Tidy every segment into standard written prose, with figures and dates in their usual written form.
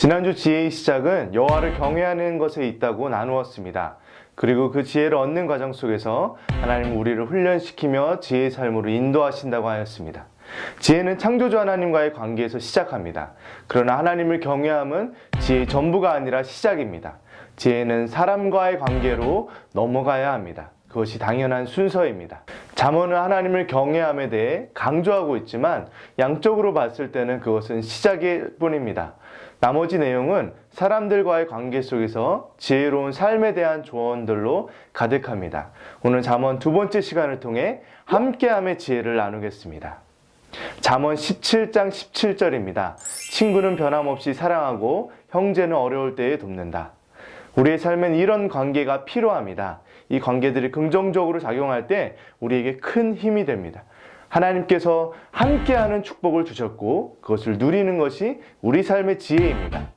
지난주 지혜의 시작은 여호와를 경외하는 것에 있다고 나누었습니다. 그리고 그 지혜를 얻는 과정 속에서 하나님은 우리를 훈련시키며 지혜의 삶으로 인도하신다고 하였습니다. 지혜는 창조주 하나님과의 관계에서 시작합니다. 그러나 하나님을 경외함은 지혜의 전부가 아니라 시작입니다. 지혜는 사람과의 관계로 넘어가야 합니다. 그것이 당연한 순서입니다. 잠언은 하나님을 경외함에 대해 강조하고 있지만 양적으로 봤을 때는 그것은 시작일 뿐입니다. 나머지 내용은 사람들과의 관계 속에서 지혜로운 삶에 대한 조언들로 가득합니다. 오늘 잠언 두 번째 시간을 통해 함께함의 지혜를 나누겠습니다. 잠언 17장 17절입니다. 친구는 변함없이 사랑하고 형제는 어려울 때에 돕는다. 우리의 삶엔 이런 관계가 필요합니다. 이 관계들이 긍정적으로 작용할 때 우리에게 큰 힘이 됩니다. 하나님께서 함께하는 축복을 주셨고 그것을 누리는 것이 우리 삶의 지혜입니다.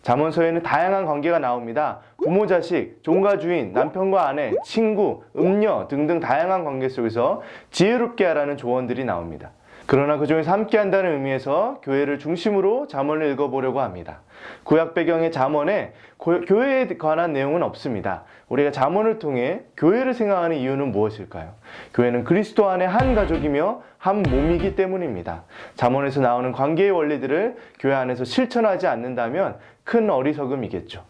잠언서에는 다양한 관계가 나옵니다. 부모, 자식, 종과 주인, 남편과 아내, 친구, 음녀 등등 다양한 관계 속에서 지혜롭게 하라는 조언들이 나옵니다. 그러나 그 중에서 함께한다는 의미에서 교회를 중심으로 잠언을 읽어보려고 합니다. 구약 배경의 잠언에 교회에 관한 내용은 없습니다. 우리가 잠언을 통해 교회를 생각하는 이유는 무엇일까요? 교회는 그리스도 안에 한 가족이며 한 몸이기 때문입니다. 잠언에서 나오는 관계의 원리들을 교회 안에서 실천하지 않는다면 큰 어리석음이겠죠.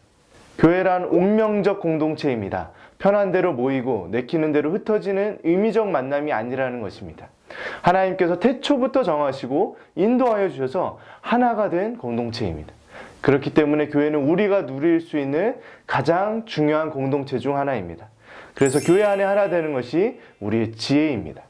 교회란 운명적 공동체입니다. 편한 대로 모이고 내키는 대로 흩어지는 의미적 만남이 아니라는 것입니다. 하나님께서 태초부터 정하시고 인도하여 주셔서 하나가 된 공동체입니다. 그렇기 때문에 교회는 우리가 누릴 수 있는 가장 중요한 공동체 중 하나입니다. 그래서 교회 안에 하나 되는 것이 우리의 지혜입니다.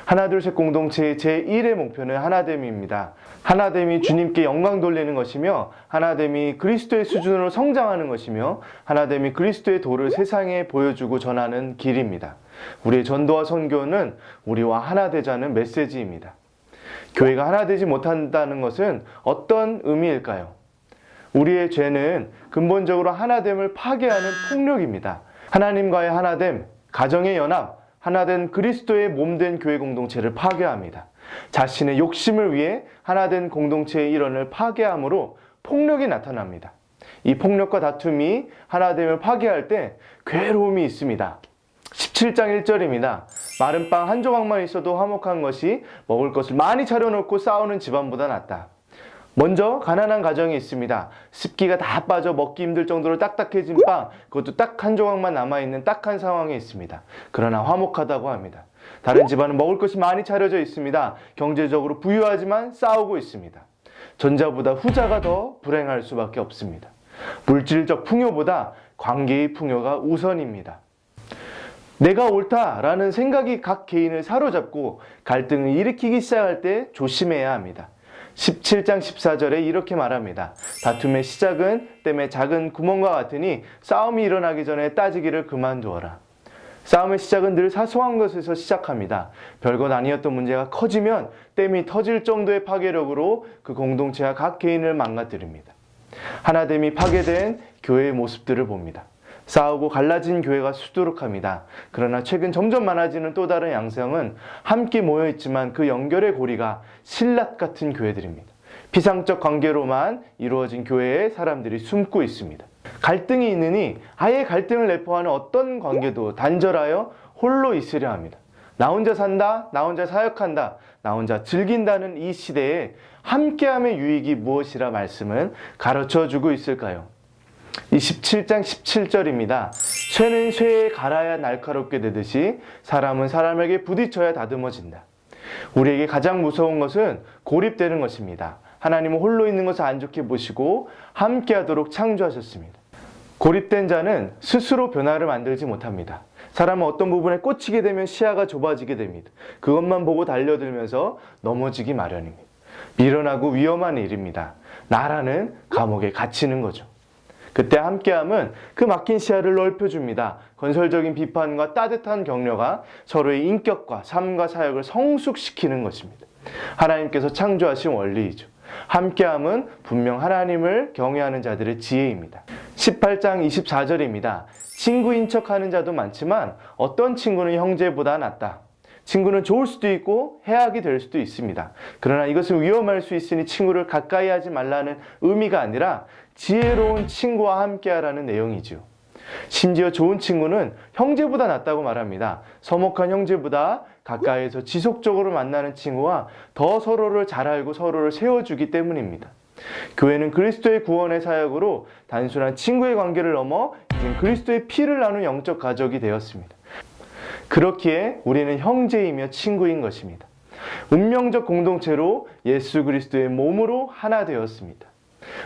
하나 둘 셋 공동체의 제1의 목표는 하나됨입니다. 하나됨이 주님께 영광 돌리는 것이며 하나됨이 그리스도의 수준으로 성장하는 것이며 하나됨이 그리스도의 도를 세상에 보여주고 전하는 길입니다. 우리의 전도와 선교는 우리와 하나 되자는 메시지입니다. 교회가 하나 되지 못한다는 것은 어떤 의미일까요? 우리의 죄는 근본적으로 하나됨을 파괴하는 폭력입니다. 하나님과의 하나됨, 가정의 연합, 하나된 그리스도의 몸된 교회 공동체를 파괴합니다. 자신의 욕심을 위해 하나된 공동체의 일원을 파괴함으로 폭력이 나타납니다. 이 폭력과 다툼이 하나됨을 파괴할 때 괴로움이 있습니다. 17장 1절입니다. 마른 빵 한 조각만 있어도 화목한 것이 먹을 것을 많이 차려놓고 싸우는 집안보다 낫다. 먼저 가난한 가정이 있습니다. 습기가 다 빠져 먹기 힘들 정도로 딱딱해진 빵, 그것도 딱 한 조각만 남아있는 딱한 상황에 있습니다. 그러나 화목하다고 합니다. 다른 집안은 먹을 것이 많이 차려져 있습니다. 경제적으로 부유하지만 싸우고 있습니다. 전자보다 후자가 더 불행할 수밖에 없습니다. 물질적 풍요보다 관계의 풍요가 우선입니다. 내가 옳다라는 생각이 각 개인을 사로잡고 갈등을 일으키기 시작할 때 조심해야 합니다. 17장 14절에 이렇게 말합니다. 다툼의 시작은 댐의 작은 구멍과 같으니 싸움이 일어나기 전에 따지기를 그만두어라. 싸움의 시작은 늘 사소한 것에서 시작합니다. 별것 아니었던 문제가 커지면 댐이 터질 정도의 파괴력으로 그 공동체와 각 개인을 망가뜨립니다. 하나됨이 파괴된 교회의 모습들을 봅니다. 싸우고 갈라진 교회가 수두룩합니다. 그러나 최근 점점 많아지는 또 다른 양상은 함께 모여있지만 그 연결의 고리가 신라 같은 교회들입니다. 피상적 관계로만 이루어진 교회에 사람들이 숨고 있습니다. 갈등이 있느니 아예 갈등을 내포하는 어떤 관계도 단절하여 홀로 있으려 합니다. 나 혼자 산다, 나 혼자 사역한다, 나 혼자 즐긴다는 이 시대에 함께함의 유익이 무엇이라 말씀은 가르쳐주고 있을까요? 이 17장 17절입니다. 쇠는 쇠에 갈아야 날카롭게 되듯이 사람은 사람에게 부딪혀야 다듬어진다. 우리에게 가장 무서운 것은 고립되는 것입니다. 하나님은 홀로 있는 것을 안 좋게 보시고 함께하도록 창조하셨습니다. 고립된 자는 스스로 변화를 만들지 못합니다. 사람은 어떤 부분에 꽂히게 되면 시야가 좁아지게 됩니다. 그것만 보고 달려들면서 넘어지기 마련입니다. 미련하고 위험한 일입니다. 나라는 감옥에 갇히는 거죠. 그때 함께함은 그 막힌 시야를 넓혀줍니다. 건설적인 비판과 따뜻한 격려가 서로의 인격과 삶과 사역을 성숙시키는 것입니다. 하나님께서 창조하신 원리이죠. 함께함은 분명 하나님을 경외하는 자들의 지혜입니다. 18장 24절입니다. 친구인 척하는 자도 많지만 어떤 친구는 형제보다 낫다. 친구는 좋을 수도 있고 해악이 될 수도 있습니다. 그러나 이것은 위험할 수 있으니 친구를 가까이 하지 말라는 의미가 아니라 지혜로운 친구와 함께하라는 내용이지요. 심지어 좋은 친구는 형제보다 낫다고 말합니다. 서먹한 형제보다 가까이에서 지속적으로 만나는 친구와 더 서로를 잘 알고 서로를 세워주기 때문입니다. 교회는 그리스도의 구원의 사역으로 단순한 친구의 관계를 넘어 이제 그리스도의 피를 나눈 영적 가족이 되었습니다. 그렇기에 우리는 형제이며 친구인 것입니다. 운명적 공동체로 예수 그리스도의 몸으로 하나 되었습니다.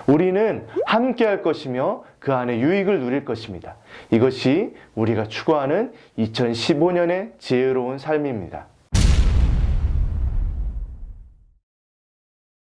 우리는 함께할 것이며 그 안에 유익을 누릴 것입니다. 이것이 우리가 추구하는 2015년의 지혜로운 삶입니다.